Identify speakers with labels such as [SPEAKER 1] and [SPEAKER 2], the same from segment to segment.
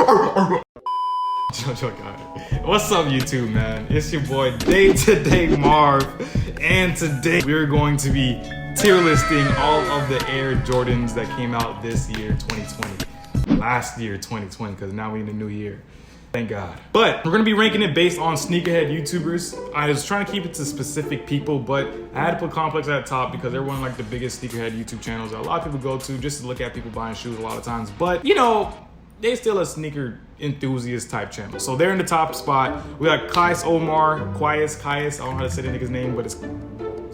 [SPEAKER 1] What's up, YouTube, man? It's your boy Day to Day Marv, and today we're going to be tier listing all of the Air Jordans that came out this year, 2020. Last year, 2020, because now we're in the new year. Thank God. But we're gonna be ranking it based on sneakerhead YouTubers. I was trying to keep it to specific people, but I had to put Complex at the top because they're one of like the biggest sneakerhead YouTube channels that a lot of people go to just to look at people buying shoes a lot of times. But you know, they're still a sneaker enthusiast type channel. So they're in the top spot. We got Kais Omar, Quias, I don't know how to say the nigga's name, but it's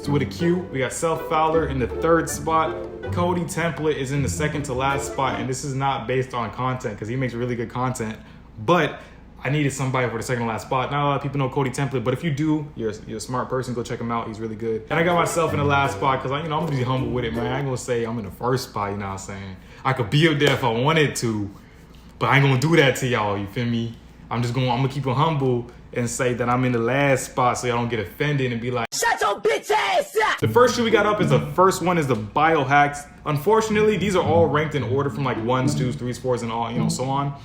[SPEAKER 1] with a Q. We got Self Fowler in the third spot. Cody Template is in the second to last spot, and this is not based on content because he makes really good content, but I needed somebody for the second to last spot. Not a lot of people know Cody Template, but if you do, you're a smart person, go check him out. He's really good. And I got myself in the last spot because I'm gonna be humble with it, man. I ain't gonna say I'm in the first spot, you know what I'm saying? I could be up there if I wanted to, but I ain't gonna do that to y'all, you feel me? I'm gonna keep it humble and say that I'm in the last spot so y'all don't get offended and be like, shut your bitch ass up! The first shoe we got up is the first one is the Biohacks. Unfortunately, these are all ranked in order from like 1s, 2s, 3s, 4s, and all, you know, so on.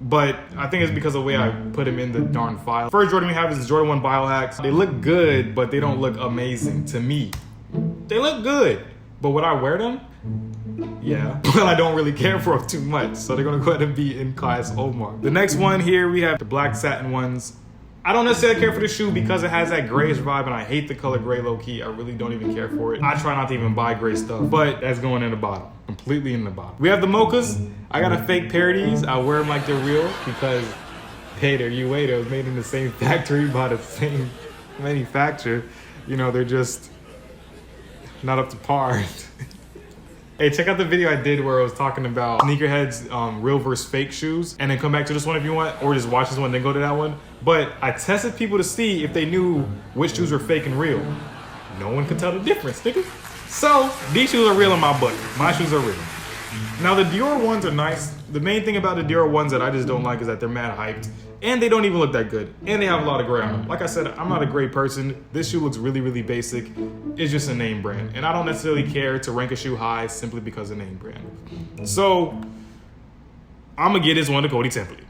[SPEAKER 1] But I think it's because of the way I put them in the darn file. First Jordan we have is the Jordan 1 Biohacks. They look good, but they don't look amazing to me. They look good, but would I wear them? Yeah, but I don't really care for them too much, so they're gonna go ahead and be in class Omar. The next one here, we have the black satin ones. I don't necessarily care for the shoe because it has that grayish vibe, and I hate the color gray low-key. I really don't even care for it. I try not to even buy gray stuff, but that's going in the bottom, completely in the bottom. We have the mochas. I got a fake pair of these. I wear them like they're real because, hey, they're UA. They're made in the same factory by the same manufacturer. You know, they're just not up to par. Hey, check out the video I did where I was talking about sneakerheads, real versus fake shoes, and then come back to this one if you want, or just watch this one, then go to that one. But I tested people to see if they knew which shoes were fake and real. No one could tell the difference, nigga. So these shoes are real in my book. My shoes are real. Now the Dior ones are nice. The main thing about the Dior ones that I just don't like is that they're mad hyped, and they don't even look that good, and they have a lot of gray on them. Like I said, I'm not a gray person. This shoe looks really, really basic. It's just a name brand, and I don't necessarily care to rank a shoe high simply because of name brand. So I'm gonna get this one to Cody Template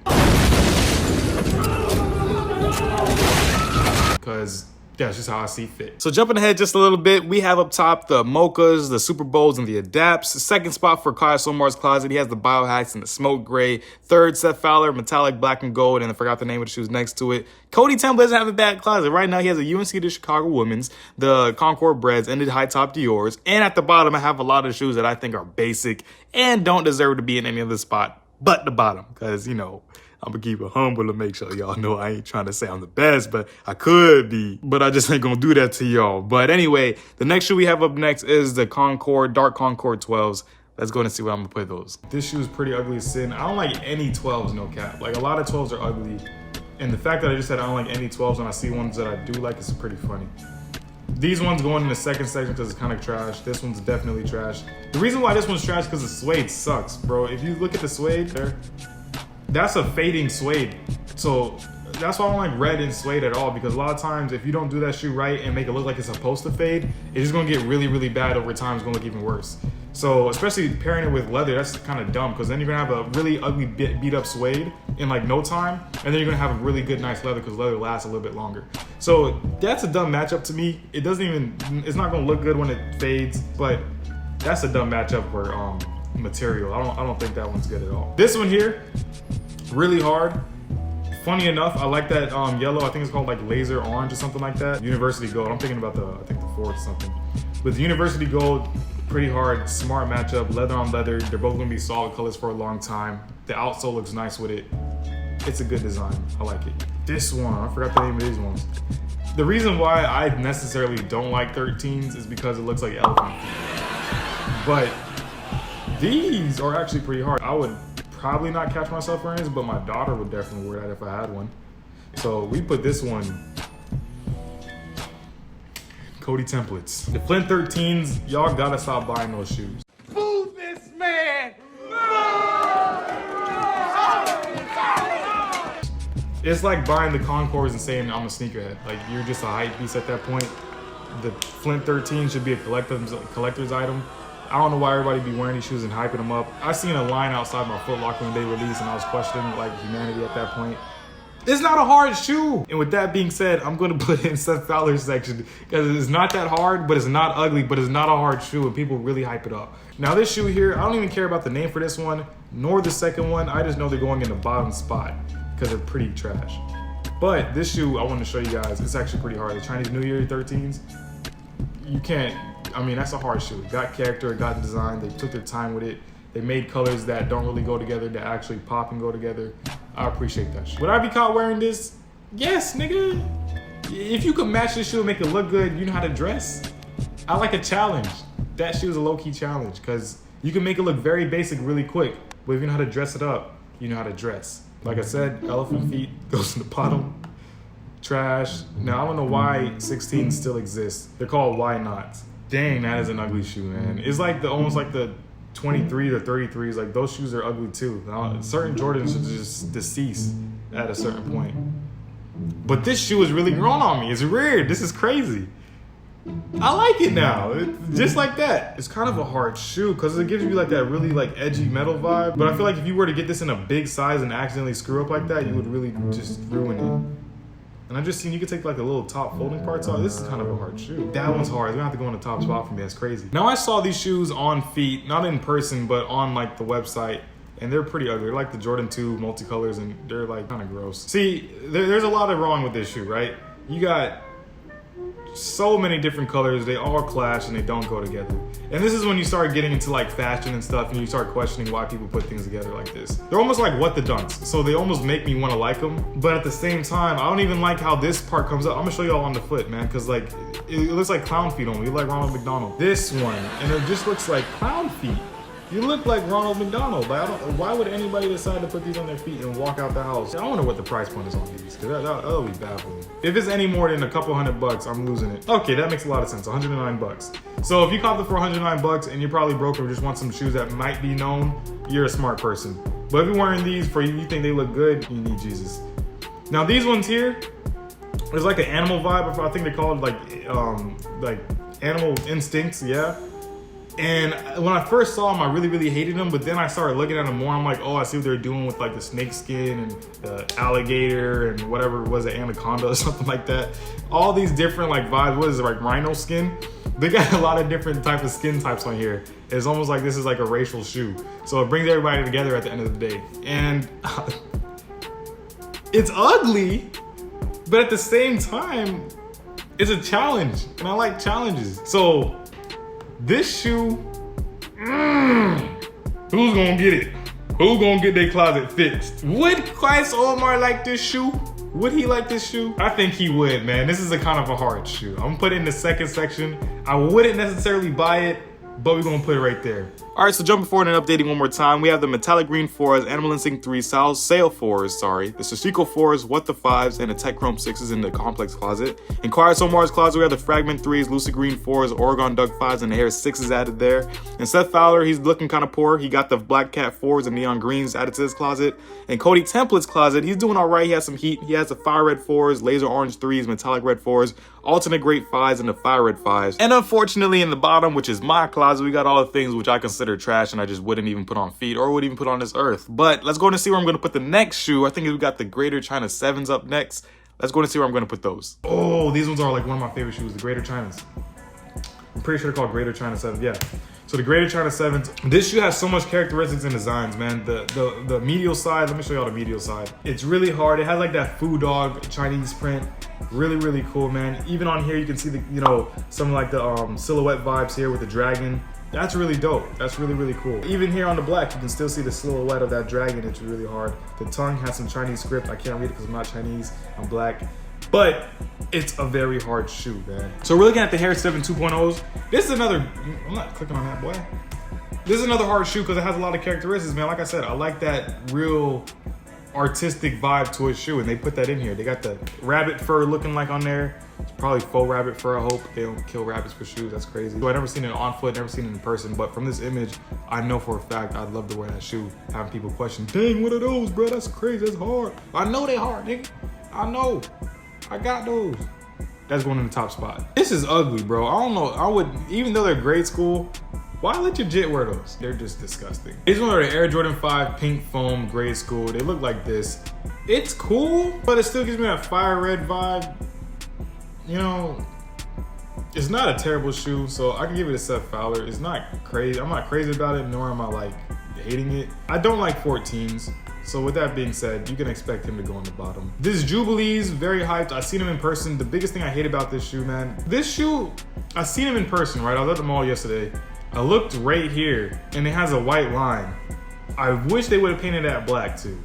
[SPEAKER 1] because that's just how I see fit. So jumping ahead just a little bit, we have up top the Mochas, the Super Bowls, and the Adapts. The second spot for Kyle Somar's closet, he has the Biohacks and the Smoke Gray. Third, Seth Fowler, metallic black and gold, and I forgot the name of the shoes next to it. Cody Temple doesn't have a bad closet. Right now, he has a UNC to Chicago Women's, the Concord Breads, and the high top Dior's. And at the bottom, I have a lot of shoes that I think are basic and don't deserve to be in any other spot but the bottom, because, you know, I'm gonna keep it humble to make sure y'all know I ain't trying to say I'm the best, but I could be. But I just ain't gonna do that to y'all. But anyway, the next shoe we have up next is the Concord, Dark Concord 12s. Let's go and see what I'm gonna put those. This shoe is pretty ugly as sin. I don't like any 12s, no cap. Like a lot of 12s are ugly. And the fact that I just said I don't like any 12s when I see ones that I do like is pretty funny. These ones going in the second section because it's kind of trash. This one's definitely trash. The reason why this one's trash is because the suede sucks, bro. If you look at the suede there, that's a fading suede. So that's why I don't like red and suede at all, because a lot of times if you don't do that shoe right and make it look like it's supposed to fade, it's just gonna get really, really bad over time. It's gonna look even worse. So especially pairing it with leather, that's kind of dumb, because then you're gonna have a really ugly beat up suede in like no time, and then you're gonna have a really good nice leather because leather lasts a little bit longer. So that's a dumb matchup to me. It doesn't even, it's not gonna look good when it fades, but that's a dumb matchup for material. I don't think that one's good at all. This one here, really hard. Funny enough, I like that yellow. I think it's called like laser orange or something like that. University gold. I'm thinking about I think the fourth something. With University gold, pretty hard, smart matchup, leather on leather. They're both gonna be solid colors for a long time. The outsole looks nice with it. It's a good design. I like it. This one, I forgot the name of these ones. The reason why I necessarily don't like 13s is because it looks like elephant feet. But these are actually pretty hard. I would probably not catch myself wearing this, but my daughter would definitely wear that if I had one. So we put this one, Cody Templates. The Flint 13s, y'all gotta stop buying those shoes.
[SPEAKER 2] Boo this man!
[SPEAKER 1] It's like buying the Concords and saying I'm a sneakerhead. Like, you're just a hype beast at that point. The Flint 13 should be a collector's item. I don't know why everybody be wearing these shoes and hyping them up. I seen a line outside my Foot Locker when they released, and I was questioning like humanity at that point. It's not a hard shoe. And with that being said, I'm gonna put it in Seth Fowler's section because it's not that hard, but it's not ugly, but it's not a hard shoe, and people really hype it up. Now this shoe here, I don't even care about the name for this one, nor the second one. I just know they're going in the bottom spot because they're pretty trash. But this shoe, I want to show you guys, it's actually pretty hard. The Chinese New Year 13s, you can't, I mean, that's a hard shoe. It got character, it got design, they took their time with it. They made colors that don't really go together, that actually pop and go together. I appreciate that shit. Would I be caught wearing this? Yes, nigga. If you can match this shoe and make it look good, you know how to dress. I like a challenge. That shoe is a low-key challenge because you can make it look very basic really quick, but if you know how to dress it up, you know how to dress. Like I said, elephant feet goes in the bottom. Trash. Now, I don't know why 16 still exists. They're called why not. Dang, that is an ugly shoe, man. It's like almost like the 23 or 33s. Like those shoes are ugly too. Now, certain Jordans should just decease at a certain point. But this shoe is really grown on me. It's weird. This is crazy. I like it now. It's just like that. It's kind of a hard shoe because it gives you like that really like edgy metal vibe. But I feel like if you were to get this in a big size and accidentally screw up like that, you would really just ruin it. And I just seen you could take like the little top folding parts off. This is kind of a hard shoe. That one's hard. It's gonna have to go in the top spot for me. That's crazy. Now I saw these shoes on feet, not in person, but on like the website. And they're pretty ugly. They're like the Jordan 2 multicolors and they're like kind of gross. See, there's a lot of wrong with this shoe, right? You got so many different colors, they all clash and they don't go together. And this is when you start getting into like fashion and stuff and you start questioning why people put things together like this. They're almost like what the dunks, so they almost make me want to like them, but at the same time I don't even like how this part comes up. I'm gonna show y'all on the foot, man, because like it looks like clown feet on me, like Ronald McDonald. This one, and it just looks like clown feet. You look like Ronald McDonald. Like, why would anybody decide to put these on their feet and walk out the house? I wonder what the price point is on these, because that'll be bad for me. If it's any more than a couple $100, I'm losing it. Okay, that makes a lot of sense, $109. So if you cop them for $109 and you're probably broke or just want some shoes that might be known, you're a smart person. But if you're wearing these for you think they look good, you need Jesus. Now these ones here, there's like an animal vibe. I think they call it like animal instincts, yeah. And when I first saw them, I really, really hated them. But then I started looking at them more. I'm like, oh, I see what they're doing with like the snake skin and the alligator and whatever it was, the anaconda or something like that. All these different like vibes. What is it, like rhino skin? They got a lot of different types of skin types on here. It's almost like this is like a racial shoe. So it brings everybody together at the end of the day. And it's ugly, but at the same time, it's a challenge. And I like challenges. So this shoe, who's gonna get it? Who's gonna get their closet fixed? Would Christ Omar like this shoe? Would he like this shoe? I think he would, man. This is a kind of a hard shoe. I'm gonna put it in the second section. I wouldn't necessarily buy it, but we're gonna put it right there. All right, so jumping forward and updating one more time, we have the metallic green 4s, Animal Instinct 3, Sale 4s, the Sashiko 4s, What the 5s, and the Tech Chrome 6s in the complex closet. In Quiet Omar's closet, we have the Fragment 3s, Lucid Green 4s, Oregon Duck 5s, and the Hair 6s added there. And Seth Fowler, he's looking kind of poor. He got the Black Cat 4s and Neon Greens added to his closet. And Cody Template's closet, he's doing all right. He has some heat. He has the Fire Red 4s, Laser Orange 3s, Metallic Red 4s, Alternate Great 5s, and the Fire Red 5s. And unfortunately, in the bottom, which is my closet, we got all the things which I consider trash and I just wouldn't even put on feet or would even put on this earth. But let's go and see where I'm going to put the next shoe. I think we got the Greater China 7s up next. Let's go and see where I'm going to put those. Oh, these ones are like one of my favorite shoes, the Greater Chinas. I'm pretty sure they're called Greater China 7s, yeah. So the Greater China 7s, this shoe has so much characteristics and designs, man. The medial side, let me show y'all the medial side. It's really hard. It has like that Foo Dog Chinese print. Really, really cool, man. Even on here, you can see the, you know, some like the silhouette vibes here with the dragon. That's really dope. That's really, really cool. Even here on the black, you can still see the silhouette of that dragon. It's really hard. The tongue has some Chinese script. I can't read it because I'm not Chinese. I'm black. But it's a very hard shoe, man. So we're looking at the Hair 7 2.0s. This is another, I'm not clicking on that, boy. This is another hard shoe because it has a lot of characteristics, man. Like I said, I like that real artistic vibe to a shoe, and they put that in here. They got the rabbit fur looking like on there. It's probably faux rabbit fur. I hope they don't kill rabbits for shoes. That's crazy. So I never seen it on foot, never seen it in person, but from this image, I know for a fact I'd love to wear that shoe. Having people question, dang, what are those, bro? That's crazy. That's hard. I know they hard, nigga. I know. I got those. That's going in the top spot. This is ugly, bro. I don't know. I would, even though they're grade school, Why let your jit wear those? They're just disgusting. These ones are the Air Jordan 5 pink foam grade school. They look like this. It's cool, but it still gives me that fire red vibe. You know, it's not a terrible shoe, so I can give it a Seth Fowler. It's not crazy. I'm not crazy about it, nor am I like hating it. I don't like 14s. So with that being said, you can expect him to go on the bottom. This Jubilee's very hyped. I seen him in person. The biggest thing I hate about this shoe, man. This shoe, I seen him in person, right? I was at the mall yesterday. I looked right here and it has a white line. I wish they would have painted that black too.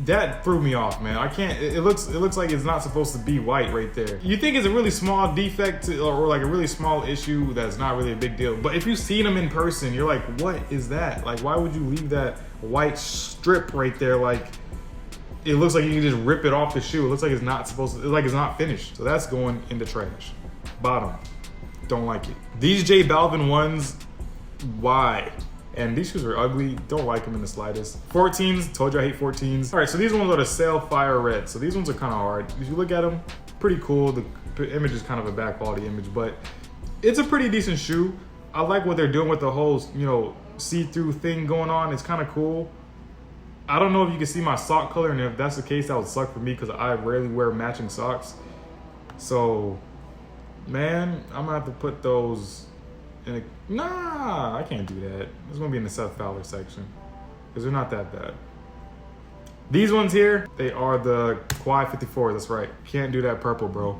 [SPEAKER 1] That threw me off, man. I can't, it looks like it's not supposed to be white right there. You think it's a really small defect or like a really small issue that's not really a big deal. But if you've seen them in person, you're like, what is that? Like, why would you leave that white strip right there? Like, it looks like you can just rip it off the shoe. It looks like it's not supposed to, like it's not finished. So that's going in the trash. Bottom, don't like it. These J Balvin ones, why? And these shoes are ugly. Don't like them in the slightest. 14s, told you I hate 14s. All right, so these ones are the Sail Fire Red. So these ones are kind of hard. If you look at them, pretty cool. The image is kind of a bad quality image, but it's a pretty decent shoe. I like what they're doing with the whole, you know, see-through thing going on. It's kind of cool. I don't know if you can see my sock color, and if that's the case, that would suck for me because I rarely wear matching socks. So, man, I'm gonna have to put those in a, nah, I can't do that. It's gonna be in the Seth Fowler section because they're not that bad. These ones here, they are the Quad 54, that's right. Can't do that purple, bro.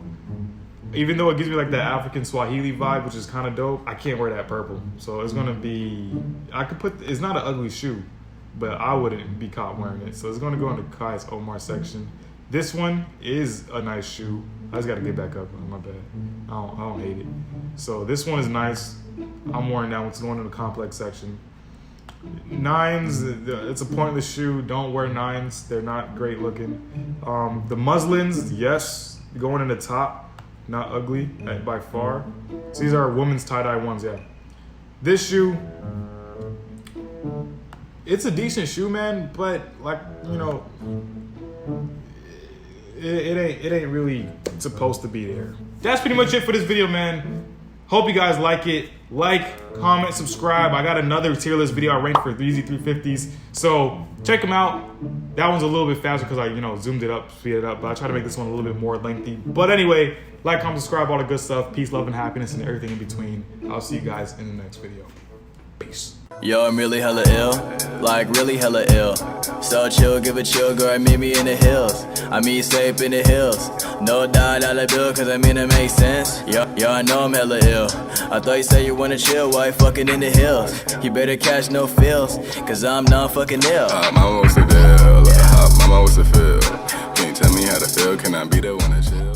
[SPEAKER 1] Even though it gives me like that African Swahili vibe, which is kind of dope, I can't wear that purple. So it's gonna be, I could put, it's not an ugly shoe, but I wouldn't be caught wearing it. So it's gonna go in the Kai's Omar section. This one is a nice shoe. I just gotta get back up, my bad. I don't hate it. So this one is nice. I'm wearing that one, it's going in the complex section. Nines, it's a pointless shoe. Don't wear nines, they're not great looking. The muslins, yes, going in the top, not ugly by far. So these are women's tie-dye ones, yeah. This shoe, it's a decent shoe, man, but like, you know, it ain't really supposed to be there. That's pretty much it for this video, man. Hope you guys like it. Like, comment, subscribe. I got another tier list video I ranked for Yeezy 350s. So check them out. That one's a little bit faster because I, you know, zoomed it up, speed it up. But I try to make this one a little bit more lengthy. But anyway, like, comment, subscribe, all the good stuff. Peace, love, and happiness, and everything in between. I'll see you guys in the next video. Peace.
[SPEAKER 3] Yo, I'm really hella ill, like really hella ill. So chill, give a chill, girl, meet me in the hills. I mean, stay up in the hills. No $1 bill, cause I mean it makes sense. Yo, I know I'm hella ill. I thought you said you wanna chill while you fucking in the hills. You better catch no feels, cause I'm not fucking ill.
[SPEAKER 4] Mama, what's the deal? Mama, what's the feel? Can you tell me how to feel? Can I be the one to chill?